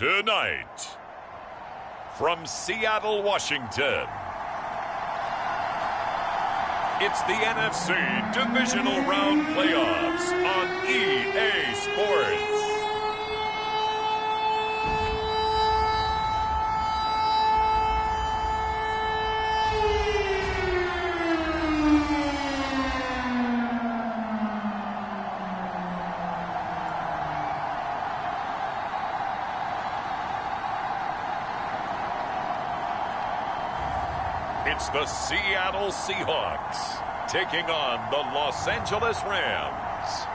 Tonight, from Seattle, Washington, it's the NFC Divisional Round Playoffs on EA Sports. It's the Seattle Seahawks taking on the Los Angeles Rams.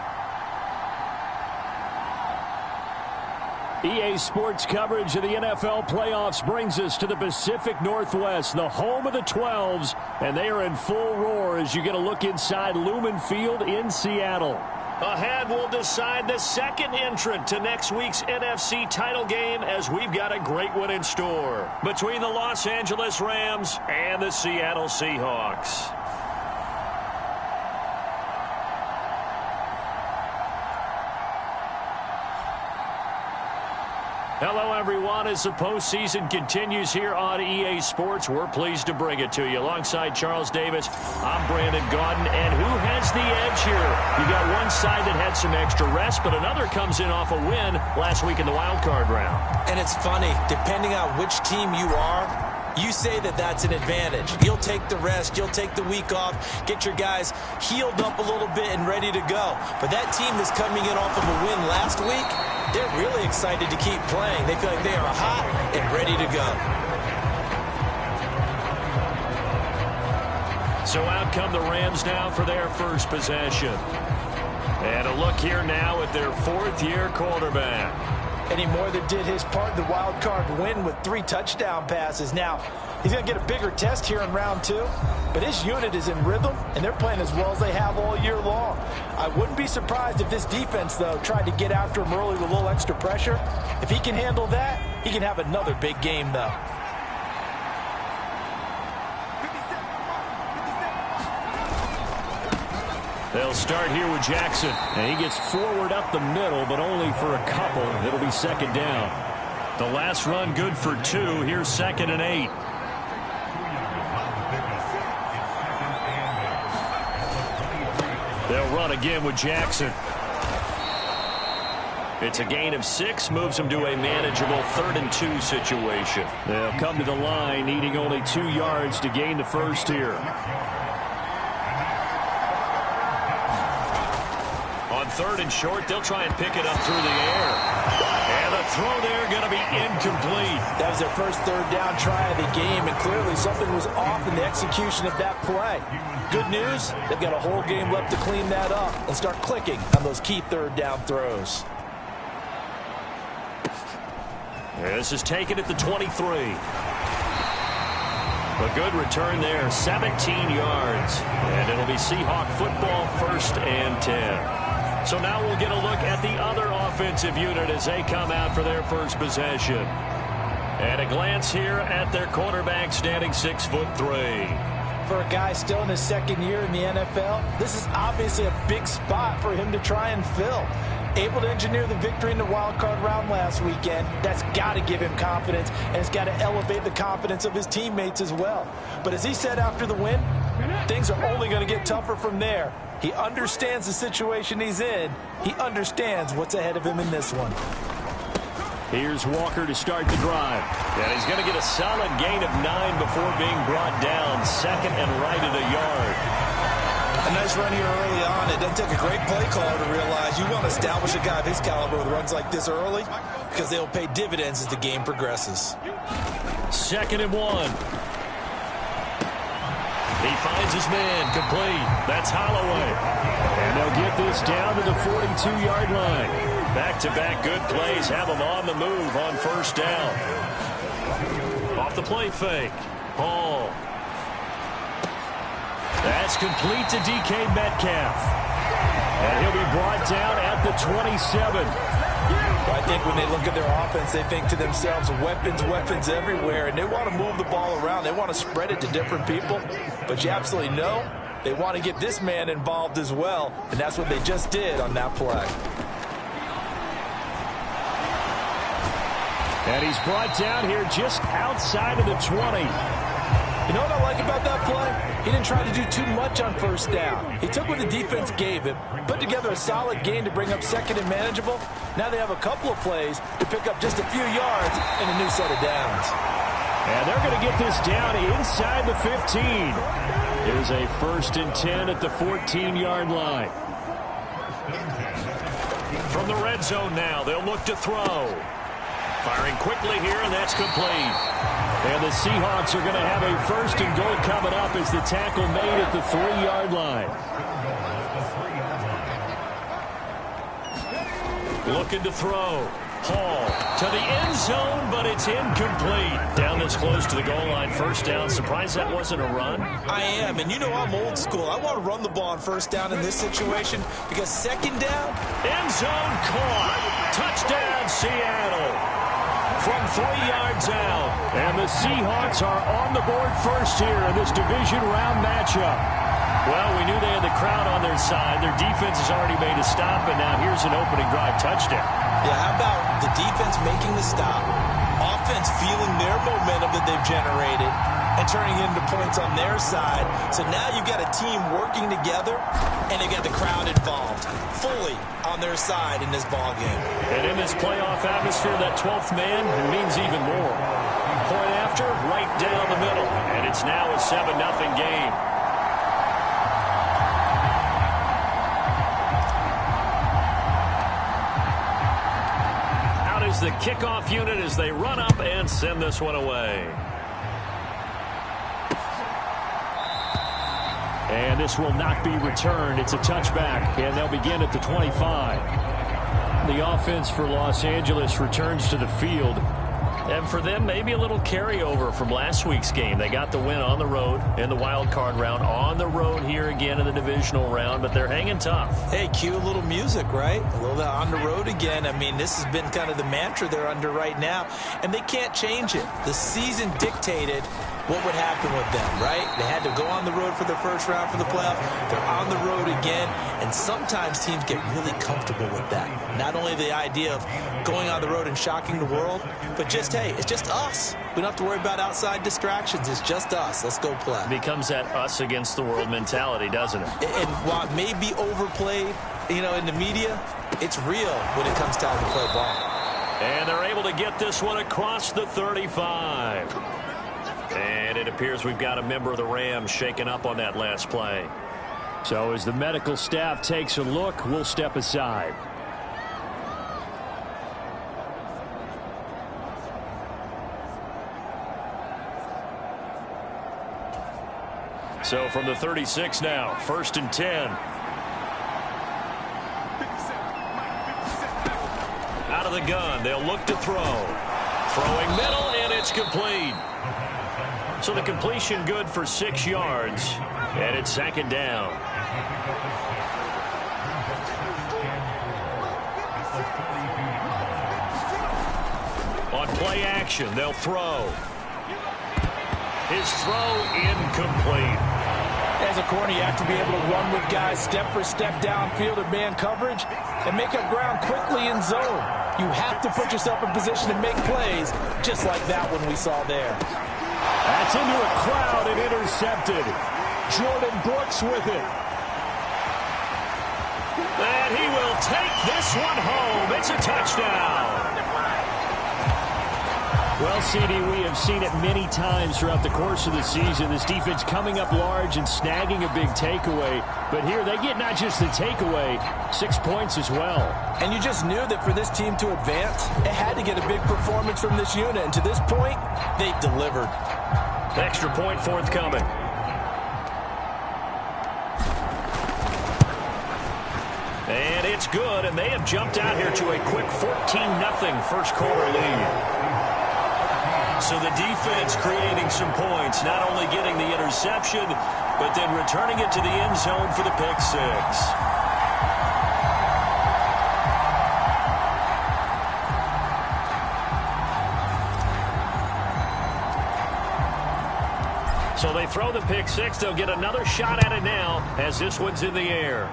EA Sports coverage of the NFL playoffs brings us to the Pacific Northwest, the home of the 12s, and they are in full roar as you get a look inside Lumen Field in Seattle. Ahead, we'll decide the second entrant to next week's NFC title game as we've got a great one in store between the Los Angeles Rams and the Seattle Seahawks. Hello, everyone. As the postseason continues here on EA Sports, we're pleased to bring it to you. Alongside Charles Davis, I'm Brandon Gaudin. And who has the edge here? You got one side that had some extra rest, but another comes in off a win last week in the wild card round. And it's funny, depending on which team you are, you say that that's an advantage. You'll take the rest, you'll take the week off, get your guys healed up a little bit and ready to go. But that team that's coming in off of a win last week, they're really excited to keep playing. They feel like they are hot and ready to go. So out come the Rams now for their first possession. And a look here now at their fourth-year quarterback. And he more than did his part in the wild card win with 3 touchdown passes. Now, he's going to get a bigger test here in round 2, but his unit is in rhythm, and they're playing as well as they have all year long. I wouldn't be surprised if this defense, though, tried to get after him early with a little extra pressure. If he can handle that, he can have another big game, though. They'll start here with Jackson. And he gets forward up the middle, but only for a couple. It'll be second down. The last run good for 2. Here's 2nd and 8. They'll run again with Jackson. It's a gain of 6, moves them to a manageable 3rd and 2 situation. They'll come to the line, needing only 2 yards to gain the first here. On 3rd and short, they'll try and pick it up through the air. And the throw there going to be incomplete. That was their first 3rd down try of the game, and clearly something was off in the execution of that play. Good news, they've got a whole game left to clean that up and start clicking on those key 3rd down throws. This is taken at the 23. A good return there, 17 yards. And it'll be Seahawk football, 1st and 10. So now we'll get a look at the other offensive unit as they come out for their first possession. And a glance here at their quarterback standing 6'3". For a guy still in his 2nd year in the NFL, this is obviously a big spot for him to try and fill. Able to engineer the victory in the wild card round last weekend. That's got to give him confidence, and it's got to elevate the confidence of his teammates as well. But as he said after the win, things are only going to get tougher from there. He understands the situation he's in. He understands what's ahead of him in this one. Here's Walker to start the drive. And he's going to get a solid gain of 9 before being brought down. 2nd and right at a yard. A nice run here early on. It doesn't take a great play caller to realize you want to establish a guy of his caliber with runs like this early because they'll pay dividends as the game progresses. 2nd and 1. He finds his man complete. That's Holloway. And they'll get this down to the 42-yard line. Back-to-back good plays have them on the move on 1st down. Off the play fake. Hall. That's complete to DK Metcalf. And he'll be brought down at the 27. I think when they look at their offense, they think to themselves, weapons, weapons everywhere, and they want to move the ball around. They want to spread it to different people, but you absolutely know they want to get this man involved as well, and that's what they just did on that play. And he's brought down here just outside of the 20. You know what I like about that play? He didn't try to do too much on first down. He took what the defense gave him, put together a solid gain to bring up second and manageable. Now they have a couple of plays to pick up just a few yards and a new set of downs. And they're going to get this down inside the 15. Here's a 1st and 10 at the 14-yard line. From the red zone now, they'll look to throw. Firing quickly here, and that's complete. And the Seahawks are going to have a 1st and goal coming up as the tackle made at the 3-yard line. Looking to throw. Hall to the end zone, but it's incomplete. Down this close to the goal line, 1st down. Surprised that wasn't a run? I am, and you know I'm old school. I want to run the ball on 1st down in this situation because 2nd down. End zone caught. Touchdown, Seattle. From 3 yards out. And the Seahawks are on the board first here in this division round matchup. Well, we knew they had the crowd on their side. Their defense has already made a stop, and now here's an opening drive touchdown. Yeah, how about the defense making the stop, offense feeling their momentum that they've generated, and turning it into points on their side. So now you've got a team working together, and they've got the crowd involved fully on their side in this ballgame. And in this playoff atmosphere, that 12th man means even more. Point after, right down the middle, and it's now a 7-0 game. The kickoff unit as they run up and send this one away. And this will not be returned. It's a touchback, and they'll begin at the 25. The offense for Los Angeles returns to the field. And for them, maybe a little carryover from last week's game. They got the win on the road in the wild card round, on the road here again in the divisional round, but they're hanging tough. Hey, cue a little music, right? A little bit on the road again. I mean, this has been kind of the mantra they're under right now, and they can't change it. The season dictated what would happen with them, right? They had to go on the road for the first round for the playoff. They're on the road again, and sometimes teams get really comfortable with that. Not only the idea of going on the road and shocking the world, but just, hey, it's just us. We don't have to worry about outside distractions. It's just us. Let's go play. It becomes that us against the world mentality, doesn't it? And while it may be overplayed, you know, in the media, it's real when it comes time to play ball. And they're able to get this one across the 35. And it appears we've got a member of the Rams shaken up on that last play. So as the medical staff takes a look, we'll step aside. So from the 36 now, 1st and 10. Out of the gun, they'll look to throw. Throwing middle, and it's complete. So the completion good for 6 yards, and it's 2nd down. On play action, they'll throw. His throw incomplete. As a corner, you have to be able to run with guys step for step downfield or man coverage and make up ground quickly in zone. You have to put yourself in position to make plays just like that one we saw there. That's into a crowd and intercepted. Jordan Brooks with it. And he will take this one home. It's a touchdown. Well, CD, we have seen it many times throughout the course of the season. This defense coming up large and snagging a big takeaway. But here they get not just the takeaway, 6 points as well. And you just knew that for this team to advance, it had to get a big performance from this unit. And to this point, they've delivered. Extra point forthcoming. And it's good, and they have jumped out here to a quick 14-0 first quarter lead. So the defense creating some points, not only getting the interception, but then returning it to the end zone for the pick six. So they throw the pick six. They'll get another shot at it now as this one's in the air.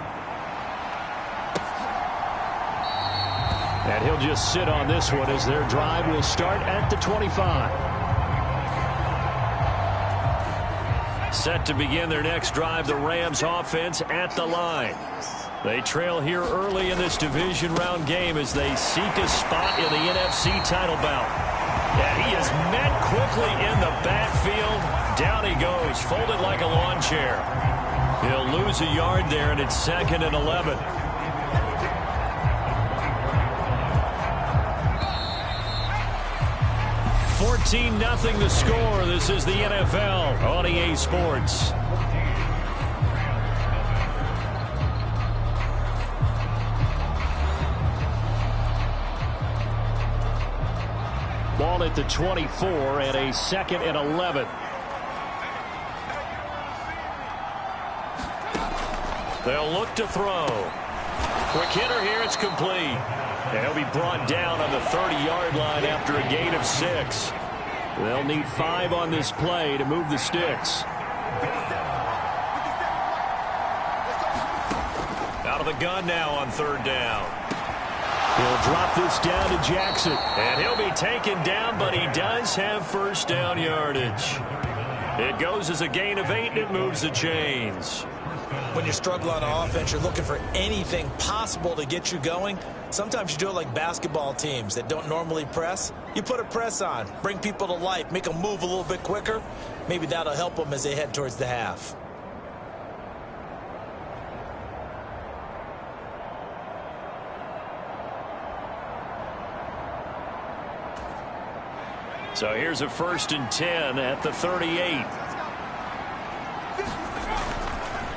And he'll just sit on this one as their drive will start at the 25. Set to begin their next drive, the Rams offense at the line. They trail here early in this division round game as they seek a spot in the NFC title bout. And he is met quickly in the backfield. Down he goes, folded like a lawn chair. He'll lose a yard there, and it's 2nd and 11. $14-0 the score. This is the NFL on EA Sports. Ball at the 24 and a 2nd and 11. They'll look to throw. Quick hitter here. It's complete. And he'll be brought down on the 30-yard line after a gain of 6. They'll need 5 on this play to move the sticks. Out of the gun now on 3rd down. He'll drop this down to Jackson. And he'll be taken down, but he does have 1st down yardage. It goes as a gain of 8, and it moves the chains. When you struggle on offense, you're looking for anything possible to get you going. Sometimes you do it like basketball teams that don't normally press. You put a press on, bring people to life, make them move a little bit quicker. Maybe that'll help them as they head towards the half. So here's a 1st and 10 at the 38.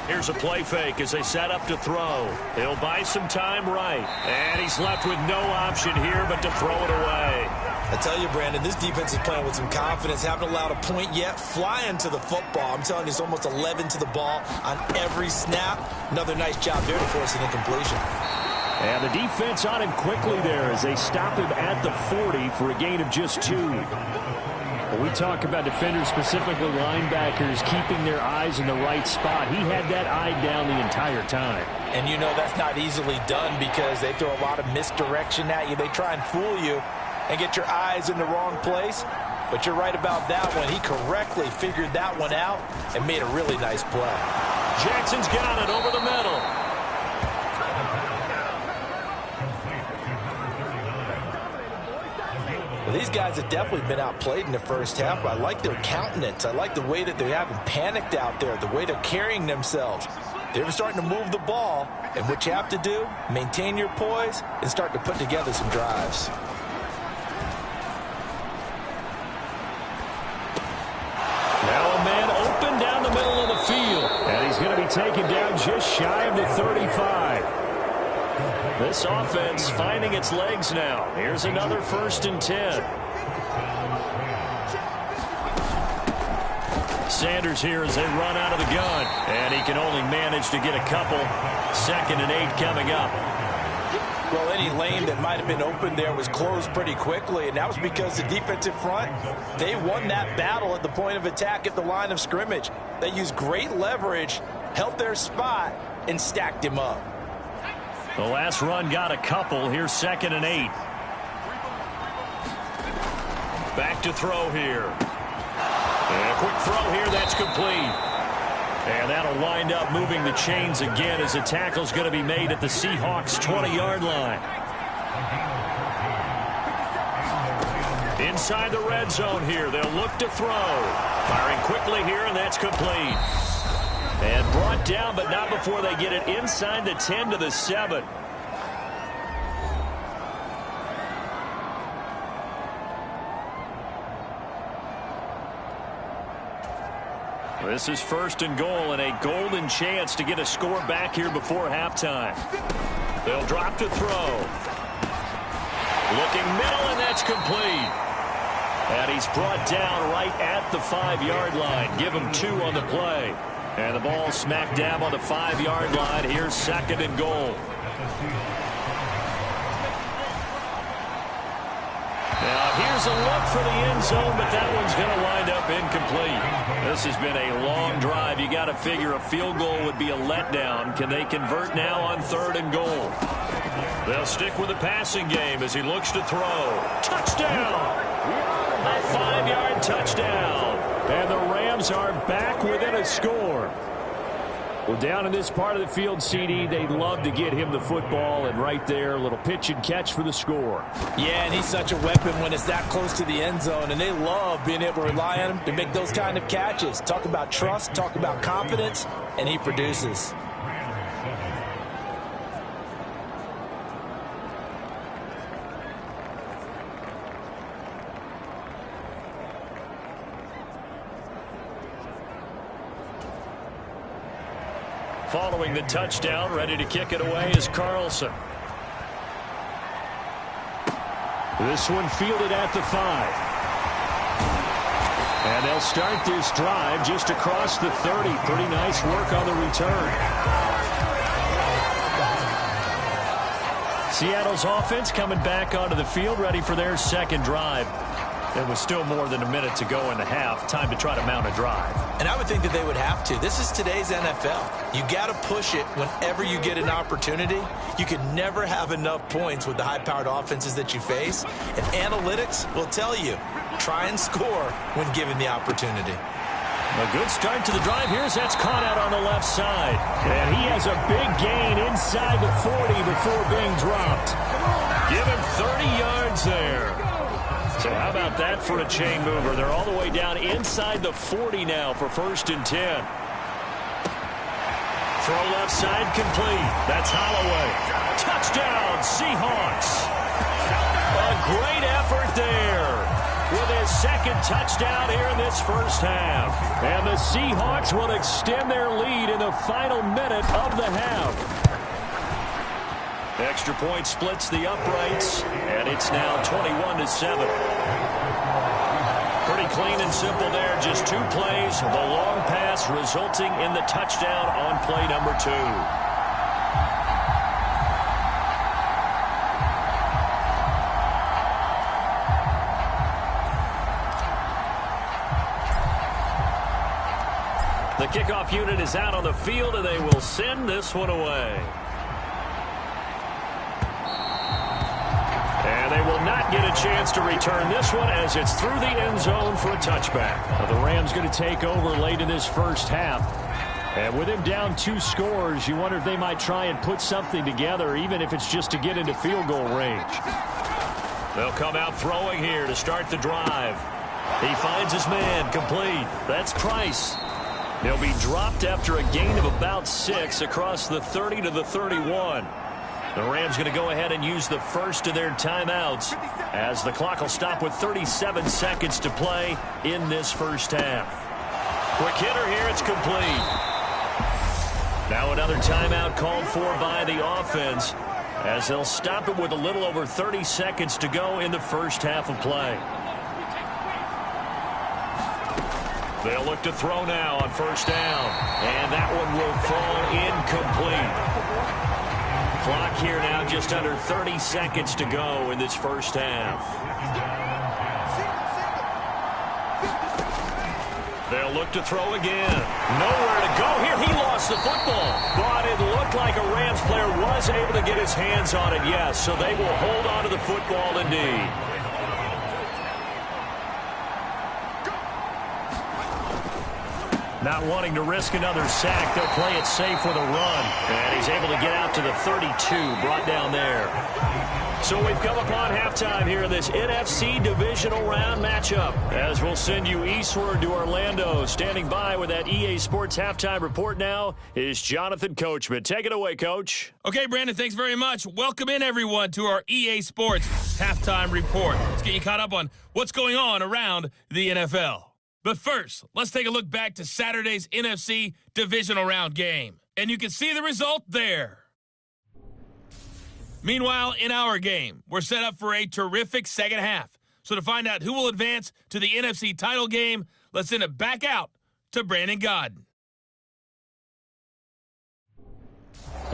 Here's a play fake as they set up to throw. He'll buy some time right. And he's left with no option here but to throw it away. I tell you, Brandon, this defense is playing with some confidence. Haven't allowed a point yet. Flying to the football. I'm telling you, it's almost 11 to the ball on every snap. Another nice job there to force an incompletion. And the defense on him quickly there as they stop him at the 40 for a gain of just 2. When we talk about defenders, specifically linebackers, keeping their eyes in the right spot, he had that eye down the entire time. And you know that's not easily done because they throw a lot of misdirection at you. They try and fool you and get your eyes in the wrong place. But you're right about that one. He correctly figured that one out and made a really nice play. Jackson's got it over the middle. Well, these guys have definitely been outplayed in the first half. I like their countenance. I like the way that they haven't panicked out there, the way they're carrying themselves. They're starting to move the ball, and what you have to do, maintain your poise and start to put together some drives. Now a man open down the middle of the field, and he's going to be taken down just shy of the 35. This offense finding its legs now. Here's another 1st and 10. Sanders here as they run out of the gun. And he can only manage to get a couple. 2nd and 8 coming up. Well, any lane that might have been open there was closed pretty quickly, and that was because the defensive front, they won that battle at the point of attack at the line of scrimmage. They used great leverage, held their spot, and stacked him up. The last run got a couple. Here's 2nd and 8. Back to throw here. And a quick throw here. That's complete. And that'll wind up moving the chains again as the tackle's going to be made at the Seahawks 20-yard line. Inside the red zone here. They'll look to throw. Firing quickly here, and that's complete. And brought down, but not before they get it inside the 10 to the 7. This is 1st and goal and a golden chance to get a score back here before halftime. They'll drop to throw. Looking middle, and that's complete. And he's brought down right at the 5-yard line. Give him 2 on the play. And the ball smack dab on the 5-yard line. Here's 2nd and goal. Now here's a look for the end zone, but that one's going to wind up incomplete. This has been a long drive. You got to figure a field goal would be a letdown. Can they convert now on 3rd and goal? They'll stick with the passing game as he looks to throw. Touchdown! A 5-yard touchdown. And the Rams are back within a score. Well, down in this part of the field, CD, they'd love to get him the football, and right there, a little pitch and catch for the score. Yeah, and he's such a weapon when it's that close to the end zone, and they love being able to rely on him to make those kind of catches. Talk about trust, talk about confidence, and he produces. Following the touchdown, ready to kick it away is Carlson. This one fielded at the 5. And they'll start this drive just across the 30. Pretty nice work on the return. Seattle's offense coming back onto the field, ready for their second drive. There was still more than a minute to go in the half. Time to try to mount a drive. And I would think that they would have to. This is today's NFL. You got to push it whenever you get an opportunity. You can never have enough points with the high-powered offenses that you face. And analytics will tell you, try and score when given the opportunity. A good start to the drive. Here's that's caught out on the left side. And he has a big gain inside the 40 before being dropped. Give him 30 yards there. So how about that for a chain mover? They're all the way down inside the 40 now for 1st and 10. Throw left side complete. That's Holloway. Touchdown, Seahawks. A great effort there with his second touchdown here in this first half. And the Seahawks will extend their lead in the final minute of the half. Extra point splits the uprights, and it's now 21-7. Pretty clean and simple there. Just 2 plays. The long pass resulting in the touchdown on play number 2. The kickoff unit is out on the field, and they will send this one away. And they will not get a chance to return this one as it's through the end zone for a touchback. Now the Rams going to take over late in this first half. And with him down 2 scores, you wonder if they might try and put something together, even if it's just to get into field goal range. They'll come out throwing here to start the drive. He finds his man complete. That's Price. They'll be dropped after a gain of about 6 across the 30 to the 31. The Rams going to go ahead and use the first of their timeouts as the clock will stop with 37 seconds to play in this first half. Quick hitter here. It's complete. Now another timeout called for by the offense as they'll stop it with a little over 30 seconds to go in the first half of play. They'll look to throw now on first down. And that one will fall incomplete. Clock here now just under 30 seconds to go in this first half. They'll look to throw again. Nowhere to go here. He lost the football. But it looked like a Rams player was able to get his hands on it, yes. So they will hold on to the football indeed. Not wanting to risk another sack, they'll play it safe with a run. And he's able to get out to the 32, brought down there. So we've come upon halftime here in this NFC divisional round matchup. As we'll send you eastward to Orlando. Standing by with that EA Sports halftime report now is Jonathan Coachman. Take it away, Coach. Okay, Brandon, thanks very much. Welcome in, everyone, to our EA Sports halftime report. Let's get you caught up on what's going on around the NFL. But first, let's take a look back to Saturday's NFC divisional round game. And you can see the result there. Meanwhile, in our game, we're set up for a terrific second half. So to find out who will advance to the NFC title game, let's send it back out to Brandon Godden.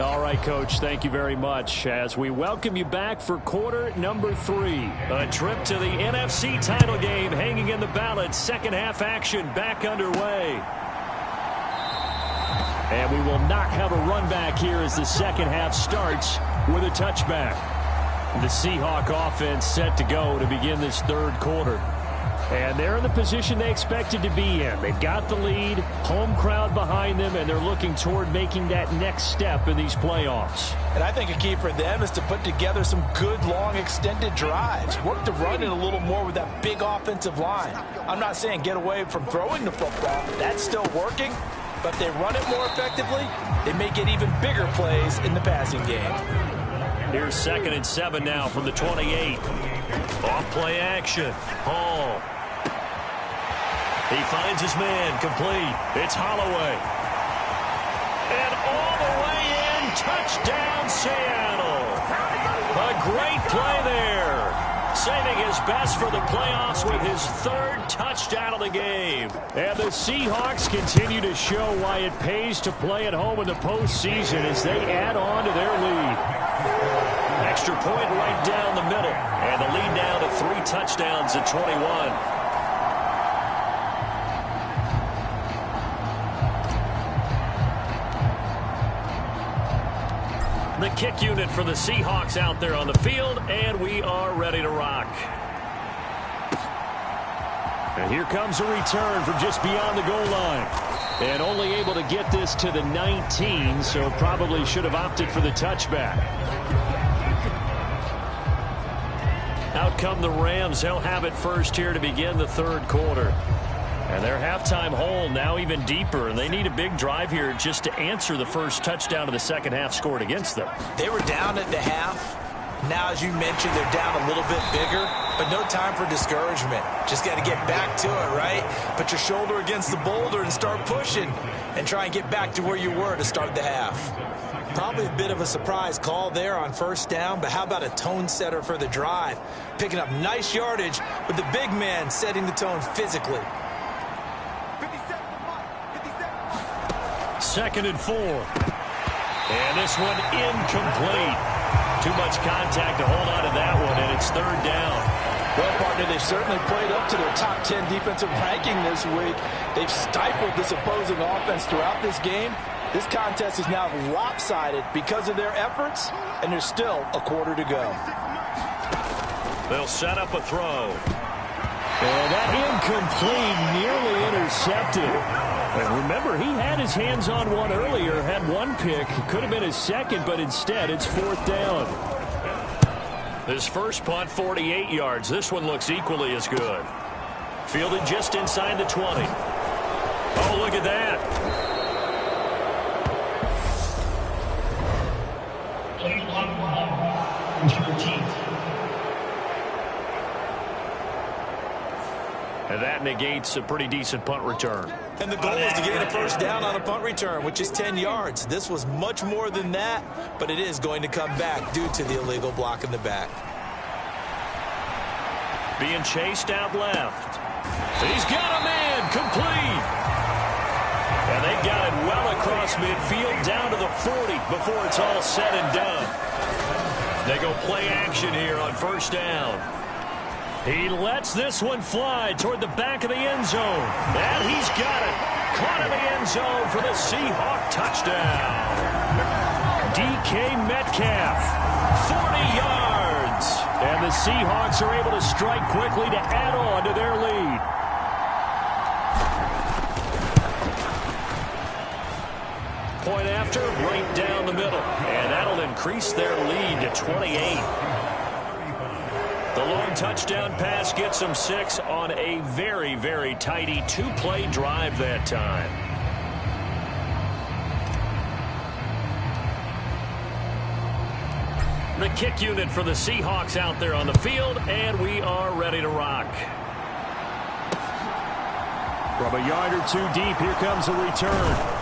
All right, Coach, thank you very much as we welcome you back for quarter number 3. A trip to the NFC title game hanging in the balance. Second half action back underway. And we will not have a run back here as the second half starts. with a touchback. The Seahawk offense set to go to begin this third quarter. And they're in the position they expected to be in. They've got the lead, home crowd behind them, and they're looking toward making that next step in these playoffs. And I think a key for them is to put together some good, long, extended drives. Work the run in a little more with that big offensive line. I'm not saying get away from throwing the football. That's still working. But if they run it more effectively, they may get even bigger plays in the passing game. Here's 2nd and 7 now from the 28. Off play action. Hall. He finds his man, complete. It's Holloway. And all the way in, touchdown Seattle. A great play there. Saving his best for the playoffs with his 3rd touchdown of the game. And the Seahawks continue to show why it pays to play at home in the postseason as they add on to their lead. Extra point right down the middle. And the lead down to 3 touchdowns at 21. The kick unit for the Seahawks out there on the field, and we are ready to rock. And here comes a return from just beyond the goal line. And only able to get this to the 19, so probably should have opted for the touchback. Out come the Rams. They'll have it first here to begin the third quarter. And their halftime hole now even deeper, and they need a big drive here just to answer the first touchdown of the second half scored against them. They were down at the half. Now, as you mentioned, they're down a little bit bigger, but no time for discouragement. Just got to get back to it, right? Put your shoulder against the boulder and start pushing and try and get back to where you were to start the half. Probably a bit of a surprise call there on first down, but how about a tone setter for the drive? Picking up nice yardage with the big man setting the tone physically. 2nd and 4. And this one incomplete. Too much contact to hold on to that one, and it's 3rd down. Well, partner, they've certainly played up to their top 10 defensive ranking this week. They've stifled this opposing offense throughout this game. This contest is now lopsided because of their efforts, and there's still a quarter to go. They'll set up a throw. And that incomplete, nearly intercepted. And remember, he had his hands on one earlier, had one pick. Could have been his second, but instead it's 4th down. His first punt, 48 yards. This one looks equally as good. Fielded just inside the 20. Oh, look at that. And that negates a pretty decent punt return. And the goal is to get a first down on a punt return, which is 10 yards. This was much more than that, but it is going to come back due to the illegal block in the back. Being chased out left. He's got a man, complete. And they got it well across midfield down to the 40 before it's all said and done. They go play action here on first down. He lets this one fly toward the back of the end zone. And he's got it. Caught in the end zone for the Seahawk touchdown. DK Metcalf, 40 yards. And the Seahawks are able to strike quickly to add on to their lead. Point after, right down the middle. And that'll increase their lead to 28. The long touchdown pass gets them 6 on a very, very tidy 2-play drive that time. The kick unit for the Seahawks out there on the field, and we are ready to rock. From a yard or 2 deep, here comes a return.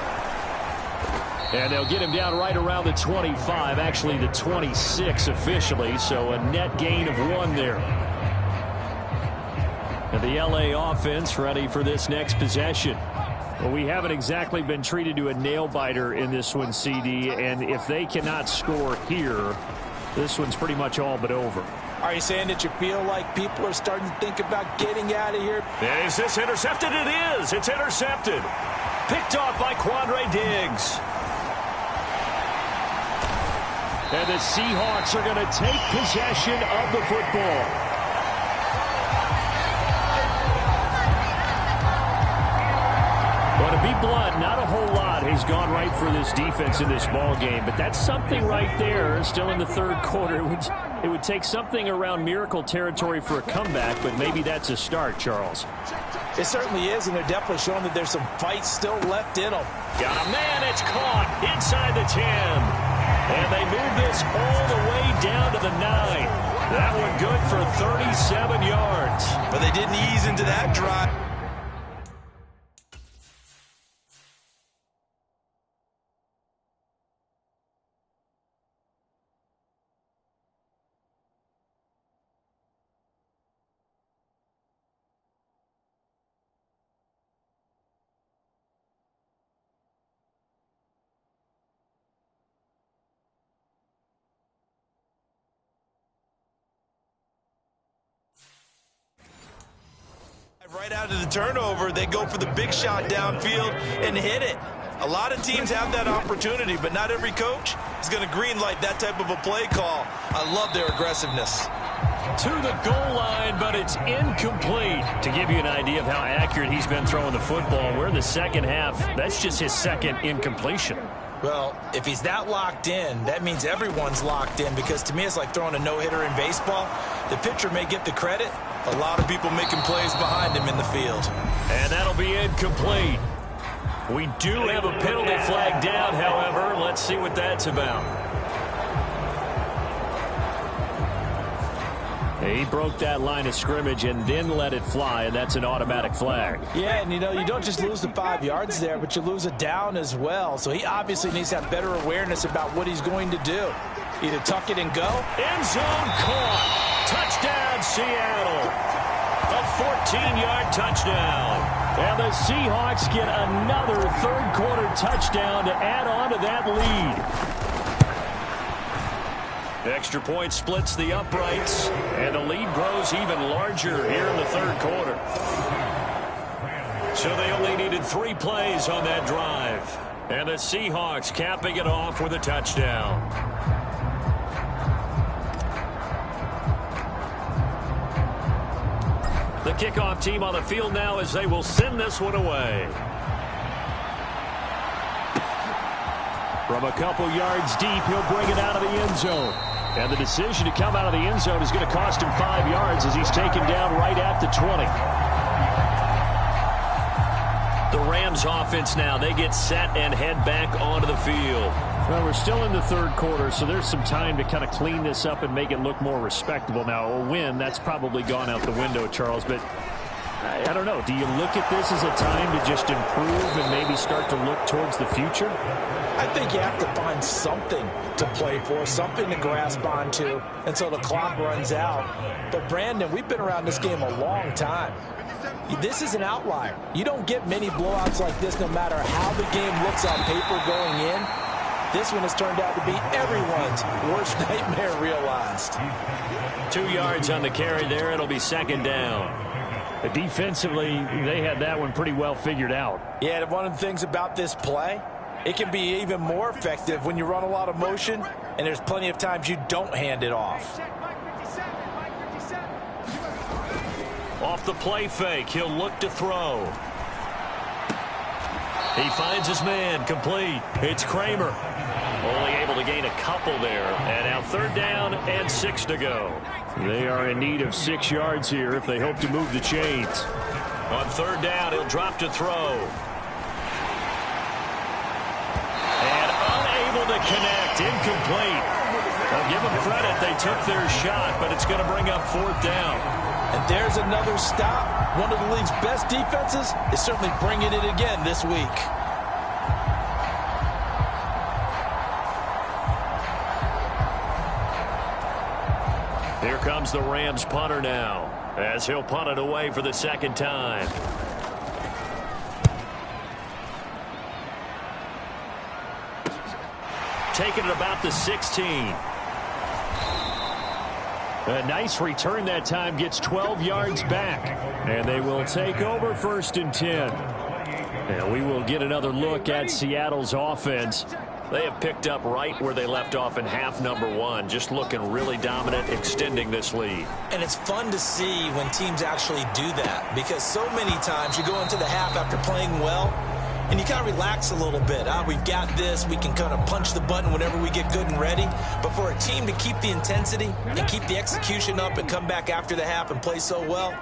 And they'll get him down right around the 25, actually the 26 officially, so a net gain of 1 there. And the LA offense ready for this next possession. Well, we haven't exactly been treated to a nail-biter in this one, CD, and if they cannot score here, this one's pretty much all but over. Are you saying that you feel like people are starting to think about getting out of here? Is this intercepted? It is. It's intercepted. Picked off by Quandre Diggs. And the Seahawks are going to take possession of the football. Well, to be blunt, not a whole lot has gone right for this defense in this ball game, but that's something right there. Still in the third quarter, it would take something around miracle territory for a comeback, but maybe that's a start, Charles. It certainly is, and they're definitely showing that there's some fight still left in them. Got a man, it's caught inside the 10. And they move this all the way down to the 9. That one good for 37 yards. But they didn't ease into that drive. Right out of the turnover, they go for the big shot downfield and hit it. A lot of teams have that opportunity, but not every coach is going to greenlight that type of a play call. I love their aggressiveness. To the goal line, but it's incomplete. To give you an idea of how accurate he's been throwing the football, we're in the second half. That's just his second incompletion. Well, if he's that locked in, that means everyone's locked in, because to me it's like throwing a no-hitter in baseball. The pitcher may get the credit. A lot of people making plays behind him in the field. And that'll be incomplete. We do have a penalty flag down, however. Let's see what that's about. He broke that line of scrimmage and then let it fly, and that's an automatic flag. Yeah, and you don't just lose the 5 yards there, but you lose a down as well. So he obviously needs to have better awareness about what he's going to do. Either tuck it and go. End zone caught. Touchdown, Seattle. A 14-yard touchdown. And the Seahawks get another third-quarter touchdown to add on to that lead. Extra point splits the uprights, and the lead grows even larger here in the third quarter. So they only needed 3 plays on that drive. And the Seahawks capping it off with a touchdown. The kickoff team on the field now as they will send this one away. From a couple yards deep, he'll bring it out of the end zone. And the decision to come out of the end zone is going to cost him 5 yards as he's taken down right at the 20. The Rams offense now, they get set and head back onto the field. Well, we're still in the third quarter, so there's some time to kind of clean this up and make it look more respectable. Now, a win, that's probably gone out the window, Charles, but I don't know. Do you look at this as a time to just improve and maybe start to look towards the future? I think you have to find something to play for, something to grasp onto until the clock runs out. But, Brandon, we've been around this game a long time. This is an outlier. You don't get many blowouts like this no matter how the game looks on paper going in. This one has turned out to be everyone's worst nightmare realized. 2 yards on the carry there. It'll be second down. Defensively, they had that one pretty well figured out. Yeah, one of the things about this play, it can be even more effective when you run a lot of motion, and there's plenty of times you don't hand it off. Off the play fake, he'll look to throw. He finds his man, complete. It's Kramer. Only able to gain a couple there. And now third down and 6 to go. They are in need of 6 yards here if they hope to move the chains. On third down, he'll drop to throw. And unable to connect, incomplete. Well, give them credit, they took their shot, but it's going to bring up fourth down. And there's another stop. One of the league's best defenses is certainly bringing it again this week. Here comes the Rams punter now, as he'll punt it away for the second time. Taking it about the 16. A nice return that time, gets 12 yards back. And they will take over first and 10. And we will get another look at Seattle's offense. They have picked up right where they left off in half number one, just looking really dominant, extending this lead. And it's fun to see when teams actually do that, because so many times you go into the half after playing well, and you kind of relax a little bit. We've got this. We can kind of punch the button whenever we get good and ready. But for a team to keep the intensity and keep the execution up and come back after the half and play so well,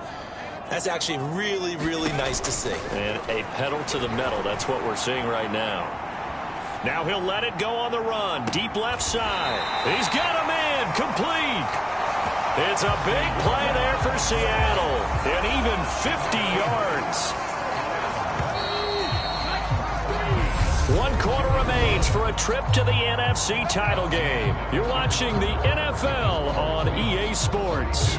that's actually really, really nice to see. And a pedal to the metal. That's what we're seeing right now. Now he'll let it go on the run. Deep left side. He's got a man. Complete. It's a big play there for Seattle. And even 50 yards. 1 quarter remains for a trip to the NFC title game. You're watching the NFL on EA Sports.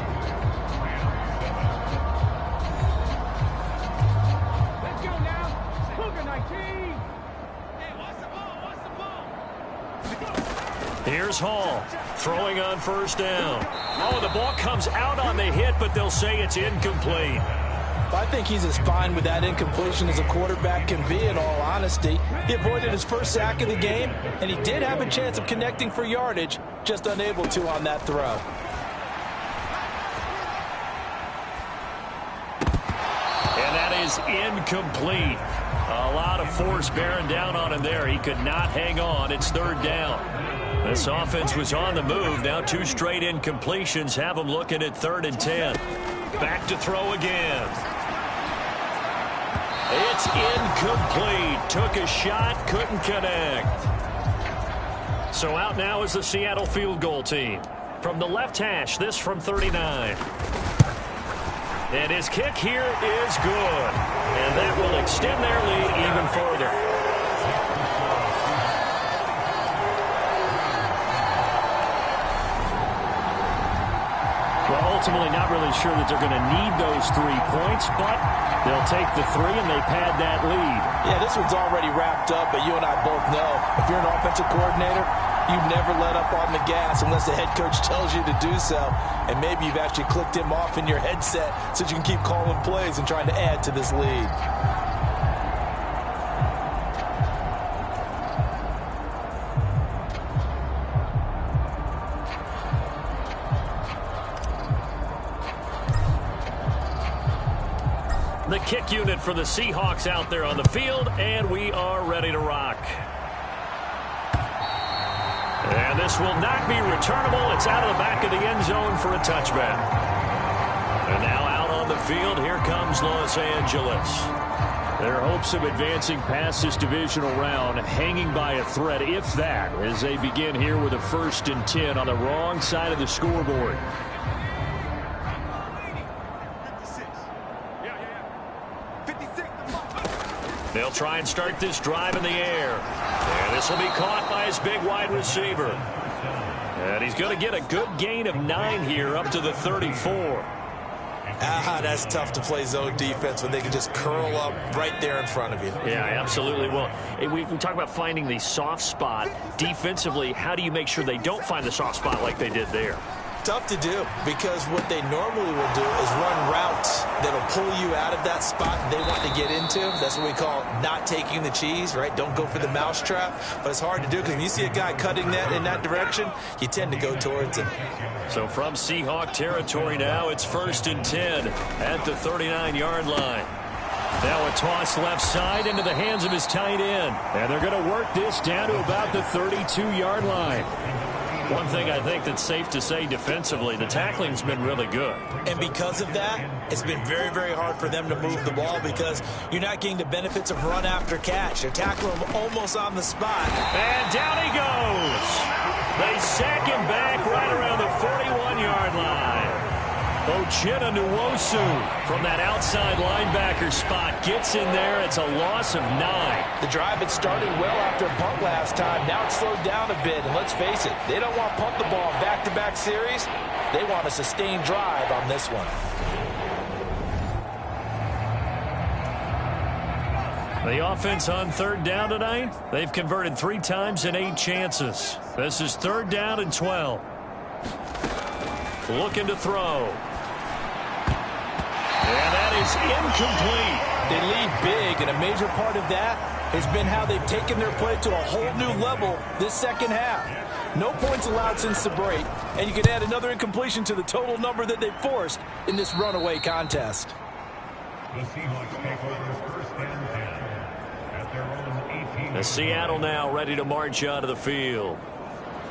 Here's Hall, throwing on first down. Oh, the ball comes out on the hit, but they'll say it's incomplete. I think he's as fine with that incompletion as a quarterback can be, in all honesty. He avoided his first sack of the game, and he did have a chance of connecting for yardage, just unable to on that throw. And that is incomplete. A lot of force bearing down on him there. He could not hang on. It's third down. This offense was on the move. Now 2 straight incompletions have them looking at 3rd and 10. Back to throw again. It's incomplete. Took a shot, couldn't connect. So out now is the Seattle field goal team. From the left hash, this from 39. And his kick here is good. And that will extend their lead even further. Well, ultimately not really sure that they're going to need those 3 points, but they'll take the 3 and they pad that lead. Yeah, this one's already wrapped up, but you and I both know if you're an offensive coordinator, you never let up on the gas unless the head coach tells you to do so. And maybe you've actually clicked him off in your headset so you can keep calling plays and trying to add to this lead. The kick unit for the Seahawks out there on the field, and we are ready to rock. And this will not be returnable. It's out of the back of the end zone for a touchback. And now out on the field, here comes Los Angeles. Their hopes of advancing past this divisional round hanging by a thread, if that, as they begin here with a 1st and 10 on the wrong side of the scoreboard. They'll try and start this drive in the air. And this will be caught by his big wide receiver. And he's going to get a good gain of 9 here up to the 34. That's tough to play zone defense when they can just curl up right there in front of you. Yeah, absolutely. Well, we talk about finding the soft spot. Defensively, how do you make sure they don't find the soft spot like they did there? Tough to do, because what they normally will do is run routes that'll pull you out of that spot they want to get into. That's what we call not taking the cheese, right? Don't go for the mousetrap. But it's hard to do because when you see a guy cutting that in that direction, you tend to go towards it. So from Seahawk territory now, it's 1st and 10 at the 39-yard line. Now a toss left side into the hands of his tight end. And they're going to work this down to about the 32-yard line. One thing I think that's safe to say defensively, the tackling's been really good. And because of that, it's been very, very hard for them to move the ball because you're not getting the benefits of run after catch. They're tackling him almost on the spot. And down he goes. They sack him back right around the 41-yard line. Uchenna Nwosu from that outside linebacker spot gets in there. It's a loss of 9. The drive had started well after a punt last time. Now it's slowed down a bit, and let's face it, they don't want to punt the ball in back-to-back series. They want a sustained drive on this one. The offense on 3rd down tonight, they've converted 3 times in 8 chances. This is 3rd down and 12. Looking to throw. And that is incomplete. They lead big, and a major part of that has been how they've taken their play to a whole new level this second half. No points allowed since the break, and you can add another incompletion to the total number that they forced in this runaway contest. The Seahawks take over first and 10 at their own 18. Seattle now ready to march out of the field.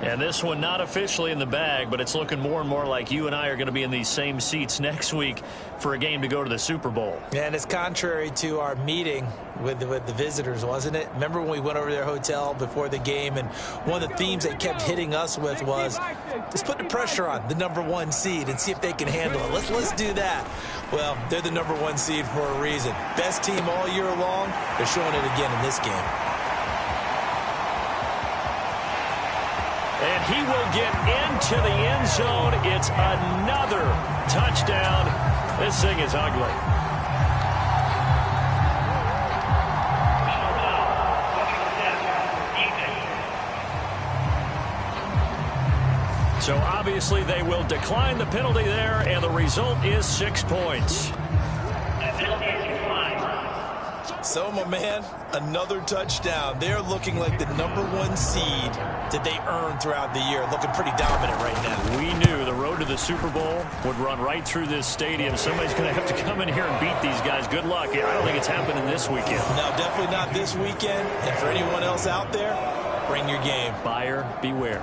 And this one not officially in the bag, but it's looking more and more like you and I are going to be in these same seats next week for a game to go to the Super Bowl. And it's contrary to our meeting with the visitors, wasn't it? Remember when we went over to their hotel before the game, and one of the themes they kept hitting us with was, let's put the pressure on the #1 seed and see if they can handle it. Let's do that. Well, they're the #1 seed for a reason. Best team all year long. They're showing it again in this game. And he will get into the end zone. It's another touchdown. This thing is ugly. So obviously they will decline the penalty there, and the result is 6 points. So, my man, another touchdown. They're looking like the #1 seed that they earned throughout the year. Looking pretty dominant right now. We knew the road to the Super Bowl would run right through this stadium. Somebody's going to have to come in here and beat these guys. Good luck. I don't think it's happening this weekend. No, definitely not this weekend. And for anyone else out there, bring your game. Buyer beware.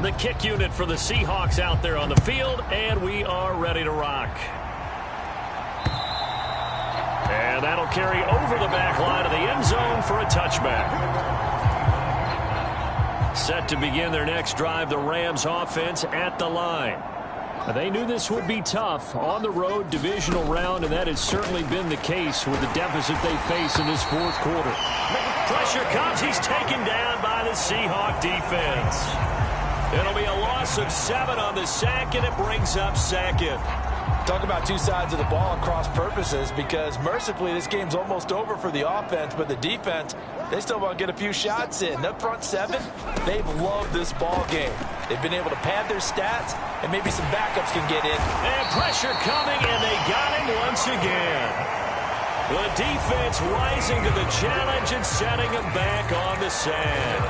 The kick unit for the Seahawks out there on the field, and we are ready to rock. And that'll carry over the back line of the end zone for a touchback. Set to begin their next drive, the Rams offense at the line. They knew this would be tough on the road, divisional round, and that has certainly been the case with the deficit they face in this fourth quarter. Pressure comes. He's taken down by the Seahawk defense. It'll be a loss of 7 on the sack, and it brings up 2nd. Talk about two sides of the ball and cross purposes, because mercifully this game's almost over for the offense, but the defense, they still want to get a few shots in. That front 7, they've loved this ball game. They've been able to pad their stats, and maybe some backups can get in. And pressure coming, and they got him once again. The defense rising to the challenge and setting him back on the sand.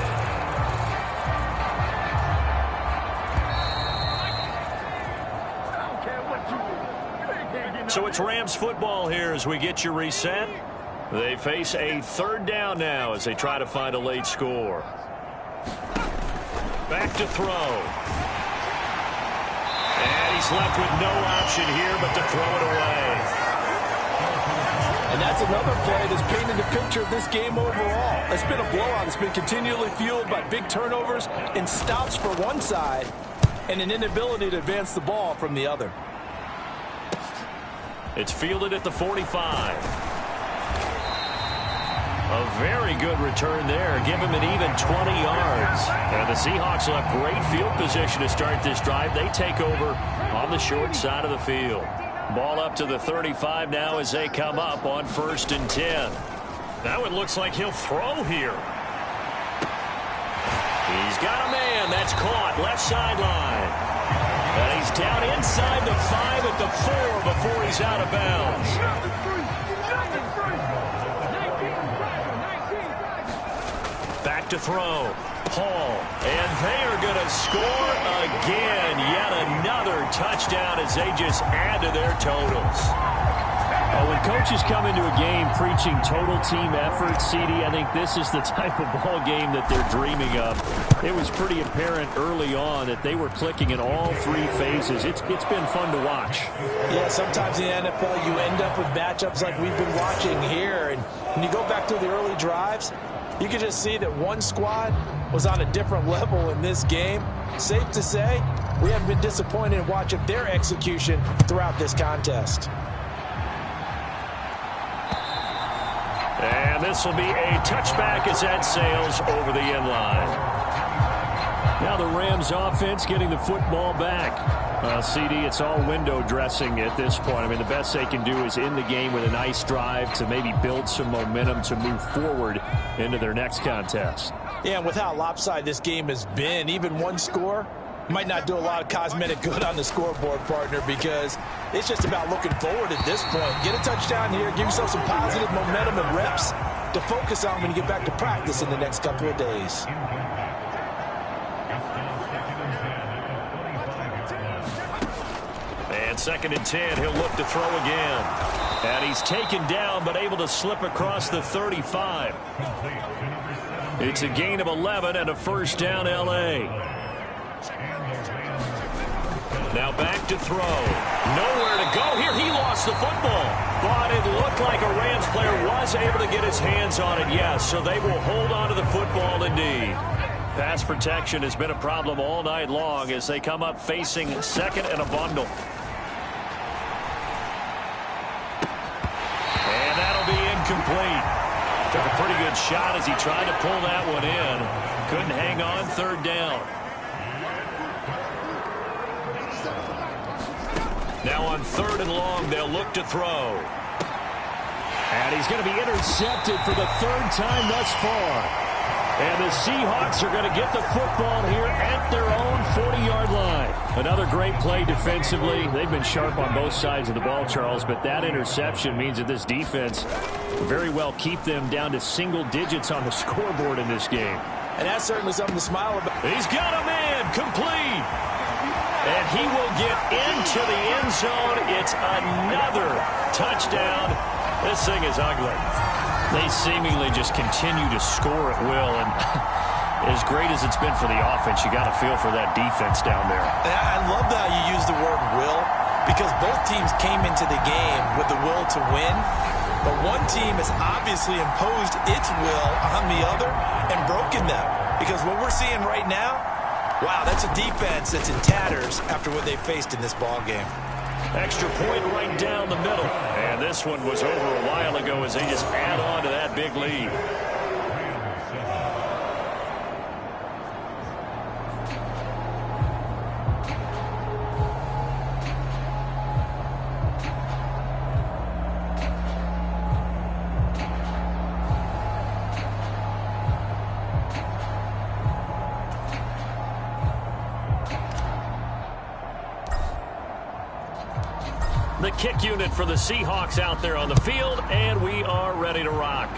So it's Rams football here as we get you reset. They face a 3rd down now as they try to find a late score. Back to throw. And he's left with no option here but to throw it away. And that's another play that's painted the picture of this game overall. It's been a blowout. It's been continually fueled by big turnovers and stops for one side and an inability to advance the ball from the other. It's fielded at the 45. A very good return there. Give him an even 20 yards. And the Seahawks will have great field position to start this drive. They take over on the short side of the field. Ball up to the 35 now as they come up on 1st and 10. Now it looks like he'll throw here. He's got a man. That's caught. Left sideline. And he's down inside the 5 at the 4 before he's out of bounds. Back to throw. Hall. And they are going to score again. Yet another touchdown as they just add to their totals. When coaches come into a game preaching total team effort, CD, I think this is the type of ball game that they're dreaming of. It was pretty apparent early on that they were clicking in all 3 phases. It's been fun to watch. Yeah, sometimes in the NFL you end up with matchups like we've been watching here. And when you go back to the early drives, you can just see that one squad was on a different level in this game. Safe to say, we haven't been disappointed in watching their execution throughout this contest. And this will be a touchback as that sails over the end line. Now the Rams offense getting the football back. CD, it's all window dressing at this point. I mean, the best they can do is end the game with a nice drive to maybe build some momentum to move forward into their next contest. Yeah, and with how lopsided this game has been, even one score Might not do a lot of cosmetic good on the scoreboard, partner, because it's just about looking forward at this point. Get a touchdown here, give yourself some positive momentum and reps to focus on when you get back to practice in the next couple of days. And 2nd and 10, he'll look to throw again. And he's taken down, but able to slip across the 35. It's a gain of 11 and a first down, L.A. Now back to throw. Nowhere to go here. He lost the football. But it looked like a Rams player was able to get his hands on it, yes. So they will hold on to the football indeed. Pass protection has been a problem all night long as they come up facing 2nd and a bundle. And that'll be incomplete. Took a pretty good shot as he tried to pull that one in. Couldn't hang on, 3rd down. Now on 3rd and long, they'll look to throw. And he's going to be intercepted for the 3rd time thus far. And the Seahawks are going to get the football here at their own 40-yard line. Another great play defensively. They've been sharp on both sides of the ball, Charles, but that interception means that this defense very well keep them down to single digits on the scoreboard in this game. And that's certainly something to smile about. He's got a man complete. And he will get into the end zone. It's another touchdown. This thing is ugly. They seemingly just continue to score at will. And as great as it's been for the offense, you got to feel for that defense down there. And I love how you use the word will, because both teams came into the game with the will to win. But one team has obviously imposed its will on the other and broken them. Because what we're seeing right now, wow, that's a defense that's in tatters after what they faced in this ball game. Extra point right down the middle. And this one was over a while ago as they just add on to that big lead. The kick unit for the Seahawks out there on the field, and we are ready to rock.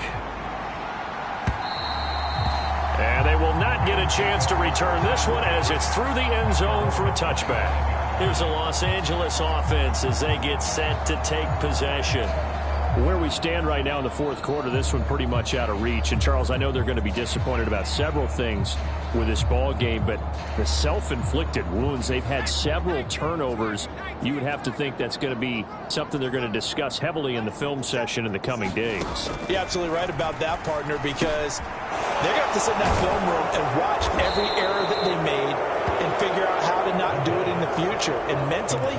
And they will not get a chance to return this one as it's through the end zone for a touchback. Here's the Los Angeles offense as they get set to take possession. Where we stand right now in the 4th quarter, this one pretty much out of reach. And, Charles, I know they're going to be disappointed about several things with this ball game, but the self-inflicted wounds, they've had several turnovers. You would have to think that's going to be something they're going to discuss heavily in the film session in the coming days. You're absolutely right about that, partner, because they're going to have to sit in that film room and watch every error that they made and figure out how to not do it in the future. And mentally,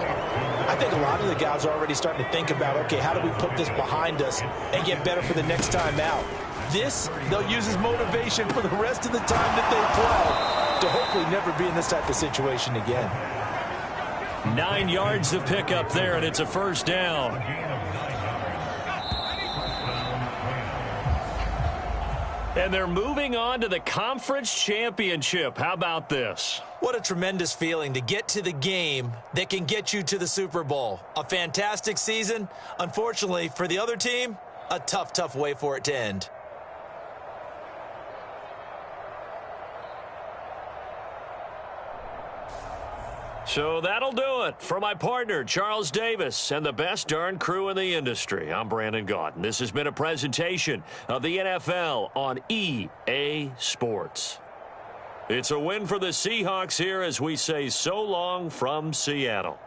I think a lot of the guys are already starting to think about, okay, how do we put this behind us and get better for the next time out? This, they'll use as motivation for the rest of the time that they play to hopefully never be in this type of situation again. 9 yards to pick up there, and it's a first down. And they're moving on to the conference championship. How about this? What a tremendous feeling to get to the game that can get you to the Super Bowl. A fantastic season. Unfortunately, for the other team, a tough, tough way for it to end. So that'll do it for my partner, Charles Davis, and the best darn crew in the industry. I'm Brandon Gaudin. This has been a presentation of the NFL on EA Sports. It's a win for the Seahawks here as we say so long from Seattle.